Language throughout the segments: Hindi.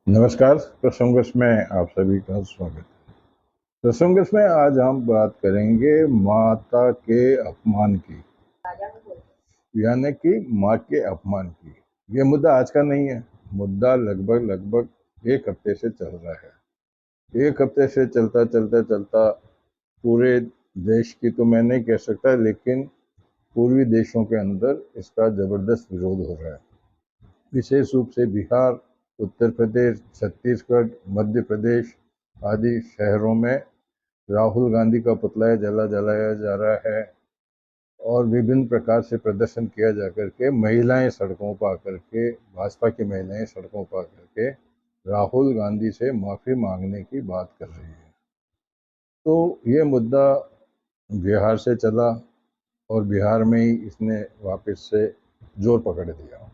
नमस्कार। प्रसंगस में आप सभी का स्वागत है। प्रसंगस में आज हम बात करेंगे माता के अपमान की, यानी कि माँ के अपमान की। ये मुद्दा आज का नहीं है, मुद्दा लगभग लगभग एक हफ्ते से चल रहा है। एक हफ्ते से चलता चलता चलता पूरे देश की तो मैं नहीं कह सकता, लेकिन पूर्वी देशों के अंदर इसका जबरदस्त विरोध हो रहा है। विशेष रूप से बिहार, उत्तर प्रदेश, छत्तीसगढ़, मध्य प्रदेश आदि शहरों में राहुल गांधी का पुतला जलाया जा रहा है और विभिन्न प्रकार से प्रदर्शन किया जा करके महिलाएं सड़कों पर आकर के, भाजपा की महिलाएं सड़कों पर आकर के राहुल गांधी से माफ़ी मांगने की बात कर रही है। तो ये मुद्दा बिहार से चला और बिहार में ही इसने वापस से जोर पकड़ दिया।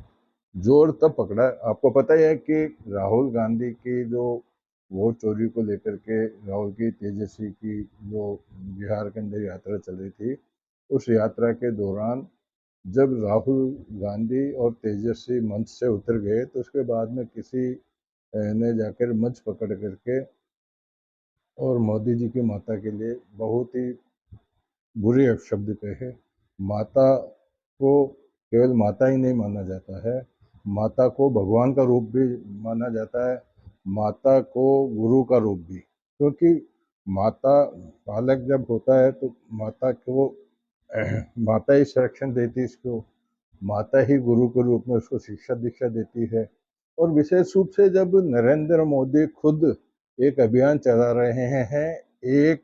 जोर तब पकड़ा, आपको पता ही है कि राहुल गांधी की जो वोट चोरी को लेकर के राहुल की तेजस्वी की जो बिहार के अंदर यात्रा चल रही थी, उस यात्रा के दौरान जब राहुल गांधी और तेजस्वी मंच से उतर गए तो उसके बाद में किसी ने जाकर मंच पकड़ करके और मोदी जी की माता के लिए बहुत ही बुरे अपशब्द कहे। माता को केवल माता ही नहीं माना जाता है, माता को भगवान का रूप भी माना जाता है, माता को गुरु का रूप भी। क्योंकि माता, बालक जब होता है तो माता को माता ही संरक्षण देती है इसको, माता ही गुरु के रूप में उसको शिक्षा दीक्षा देती है। और विशेष रूप से जब नरेंद्र मोदी खुद एक अभियान चला रहे हैं, एक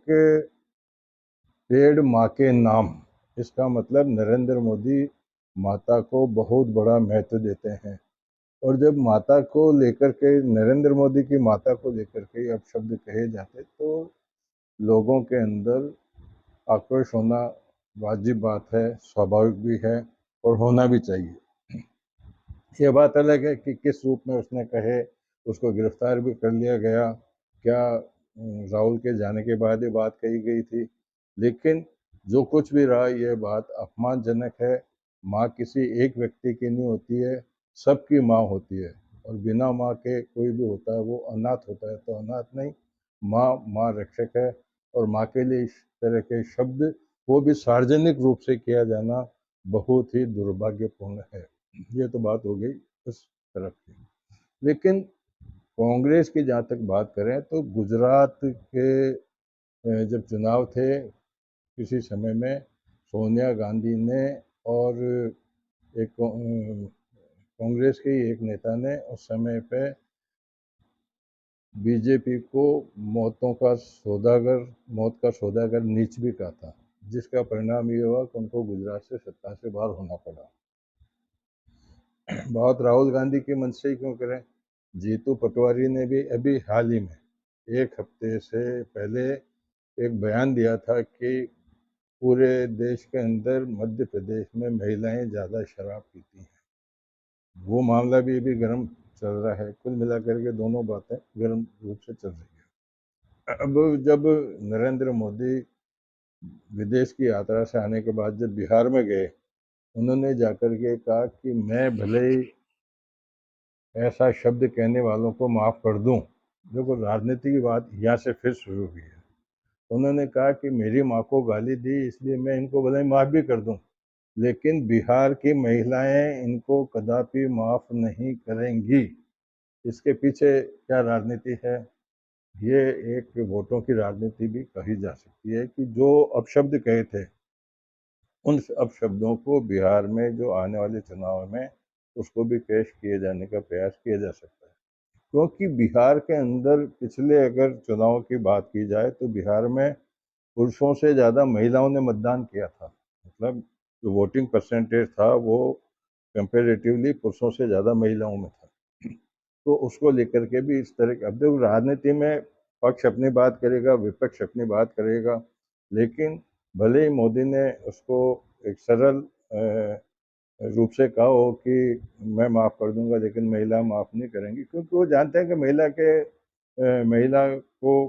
पेड़ माँ के नाम, इसका मतलब नरेंद्र मोदी माता को बहुत बड़ा महत्व देते हैं। और जब माता को लेकर के, नरेंद्र मोदी की माता को लेकर के अपशब्द कहे जाते तो लोगों के अंदर आक्रोश होना वाजिब बात है, स्वाभाविक भी है और होना भी चाहिए। ये बात अलग है कि किस रूप में उसने कहे, उसको गिरफ्तार भी कर लिया गया, क्या राहुल के जाने के बाद ये बात कही गई थी। लेकिन जो कुछ भी रहा, ये बात अपमानजनक है। माँ किसी एक व्यक्ति की नहीं होती है, सबकी माँ होती है। और बिना माँ के कोई भी होता है वो अनाथ होता है, तो अनाथ नहीं, माँ माँ रक्षक है। और माँ के लिए इस तरह के शब्द, वो भी सार्वजनिक रूप से किया जाना, बहुत ही दुर्भाग्यपूर्ण है। ये तो बात हो गई उस तरफ की। लेकिन कांग्रेस की जहाँ तक बात करें तो गुजरात के जब चुनाव थे किसी समय में, सोनिया गांधी ने और एक कांग्रेस के ही एक नेता ने उस समय पे बीजेपी को मौत का सौदागर नीच भी कहा था, जिसका परिणाम ये हुआ कि उनको गुजरात से सत्ता से बाहर होना पड़ा। बात राहुल गांधी के मन से ही क्यों करें, जीतू पटवारी ने भी अभी हाल ही में एक हफ्ते से पहले एक बयान दिया था कि पूरे देश के अंदर मध्य प्रदेश में महिलाएं ज़्यादा शराब पीती हैं। वो मामला भी अभी गर्म चल रहा है। कुल मिलाकर के दोनों बातें गर्म रूप से चल रही है। अब जब नरेंद्र मोदी विदेश की यात्रा से आने के बाद जब बिहार में गए, उन्होंने जाकर के कहा कि मैं भले ही ऐसा शब्द कहने वालों को माफ़ कर दूं। देखो, राजनीति की बात यहाँ से फिर शुरू हुई है। उन्होंने कहा कि मेरी माँ को गाली दी इसलिए मैं इनको भले ही माफ़ भी कर दूं, लेकिन बिहार की महिलाएं इनको कदापि माफ़ नहीं करेंगी। इसके पीछे क्या राजनीति है? ये एक वोटों की राजनीति भी कही जा सकती है कि जो अपशब्द कहे थे, उन अपशब्दों को बिहार में जो आने वाले चुनाव में उसको भी पेश किए जाने का प्रयास किया जा सकता है। क्योंकि बिहार के अंदर पिछले अगर चुनाव की बात की जाए तो बिहार में पुरुषों से ज़्यादा महिलाओं ने मतदान किया था। मतलब जो वोटिंग परसेंटेज था वो कंपेरेटिवली पुरुषों से ज़्यादा महिलाओं में था। तो उसको लेकर के भी इस तरह के, अब देखो राजनीति में पक्ष अपनी बात करेगा, विपक्ष अपनी बात करेगा, लेकिन भले ही मोदी ने उसको एक सरल रूप से कहा हो कि मैं माफ़ कर दूंगा लेकिन महिला माफ़ नहीं करेंगी, क्योंकि वो जानते हैं कि महिला को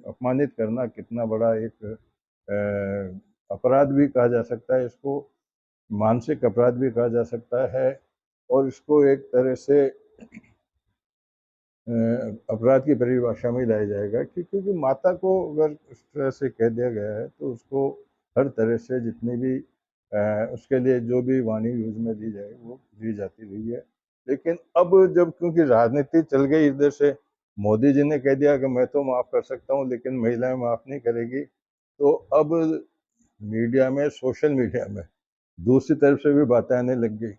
अपमानित करना कितना बड़ा एक अपराध भी कहा जा सकता है इसको, मानसिक अपराध भी कहा जा सकता है। और इसको एक तरह से अपराध की परिभाषा में लाया जाएगा कि क्योंकि माता को अगर इस तरह से कह दिया गया है तो उसको हर तरह से जितनी भी उसके लिए जो भी वाणी यूज में दी जाए वो दी जाती रही है। लेकिन अब जब क्योंकि राजनीति चल गई इधर से, मोदी जी ने कह दिया कि मैं तो माफ़ कर सकता हूँ लेकिन महिलाएं माफ़ नहीं करेगी, तो अब मीडिया में, सोशल मीडिया में दूसरी तरफ से भी बातें आने लग गई।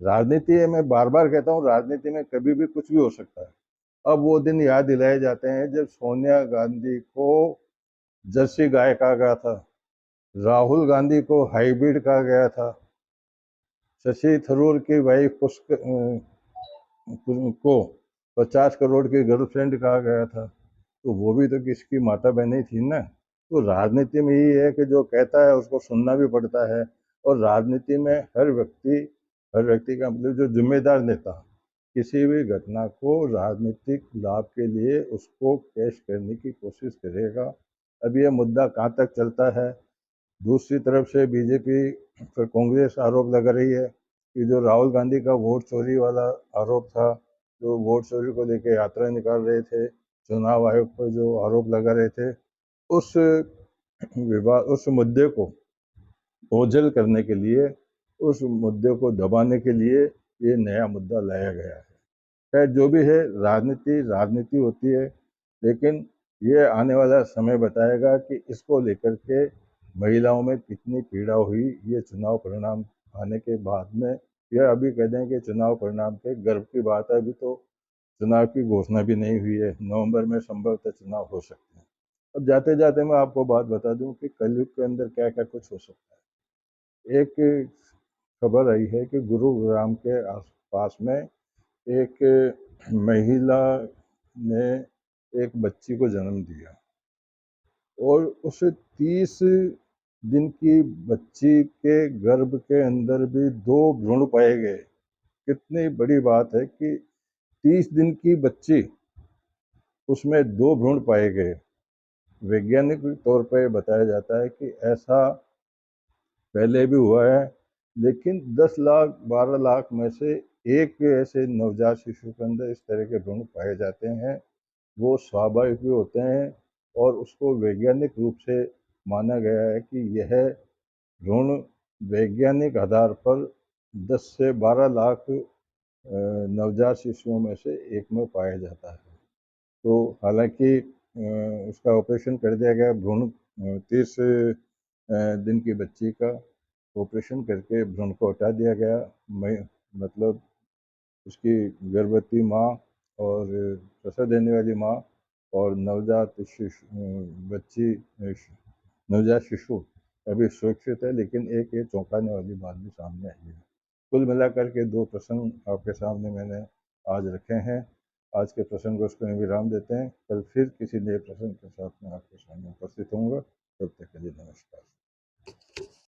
राजनीति है, मैं बार बार कहता हूँ, राजनीति में कभी भी कुछ भी हो सकता है। अब वो दिन याद दिलाए जाते हैं जब सोनिया गांधी को जर्सी गाय कहा गया था, राहुल गांधी को हाइब्रिड कहा गया था, शशि थरूर की वाइफ को 50 करोड़ की गर्लफ्रेंड कहा गया था, तो वो भी तो किसकी माता बहन ही थी ना। तो राजनीति में यही है कि जो कहता है उसको सुनना भी पड़ता है, और राजनीति में हर व्यक्ति का मतलब जो जिम्मेदार नेता किसी भी घटना को राजनीतिक लाभ के लिए उसको कैश करने की कोशिश करेगा। अब ये मुद्दा कहाँ तक चलता है। दूसरी तरफ से बीजेपी फिर कांग्रेस आरोप लगा रही है कि जो राहुल गांधी का वोट चोरी वाला आरोप था, जो वोट चोरी को लेकर यात्रा निकाल रहे थे, चुनाव आयोग पर जो आरोप लगा रहे थे, उस उस मुद्दे को ओझल करने के लिए, उस मुद्दे को दबाने के लिए ये नया मुद्दा लाया गया है। खैर जो भी है, राजनीति राजनीति होती है, लेकिन ये आने वाला समय बताएगा कि इसको लेकर के महिलाओं में कितनी पीड़ा हुई ये चुनाव परिणाम आने के बाद में। यह अभी कह दें कि चुनाव परिणाम के गर्व की बात है, अभी तो चुनाव की घोषणा भी नहीं हुई है, नवंबर में संभवतः चुनाव हो सकते हैं। अब जाते जाते मैं आपको बात बता दूं कि कलयुग के अंदर क्या क्या कुछ हो सकता है। एक खबर आई है कि गुरुग्राम के आसपास में एक महिला ने एक बच्ची को जन्म दिया, और उस 30 दिन की बच्ची के गर्भ के अंदर भी 2 भ्रूण पाए गए। कितनी बड़ी बात है कि 30 दिन की बच्ची, उसमें 2 भ्रूण पाए गए। वैज्ञानिक तौर पर बताया जाता है कि ऐसा पहले भी हुआ है, लेकिन 10 लाख 12 लाख में से एक ऐसे नवजात शिशु के अंदर इस तरह के भ्रूण पाए जाते हैं। वो स्वाभाविक भी होते हैं, और उसको वैज्ञानिक रूप से माना गया है कि यह भ्रूण वैज्ञानिक आधार पर 10 से 12 लाख नवजात शिशुओं में से एक में पाया जाता है। तो हालांकि उसका ऑपरेशन कर दिया गया, भ्रूण 30 दिन की बच्ची का ऑपरेशन करके भ्रूण को हटा दिया गया। मतलब उसकी गर्भवती माँ और प्रसव देने वाली माँ और नवजात शिशु अभी सुरक्षित है, लेकिन एक ये चौंकाने वाली बात भी सामने आई है। कुल मिलाकर के 2 प्रसंग आपके सामने मैंने आज रखे हैं। आज के प्रसंग को इसको विराम देते हैं। कल फिर किसी नए प्रसंग के साथ मैं आपके सामने उपस्थित होऊंगा। तब तक के लिए नमस्कार।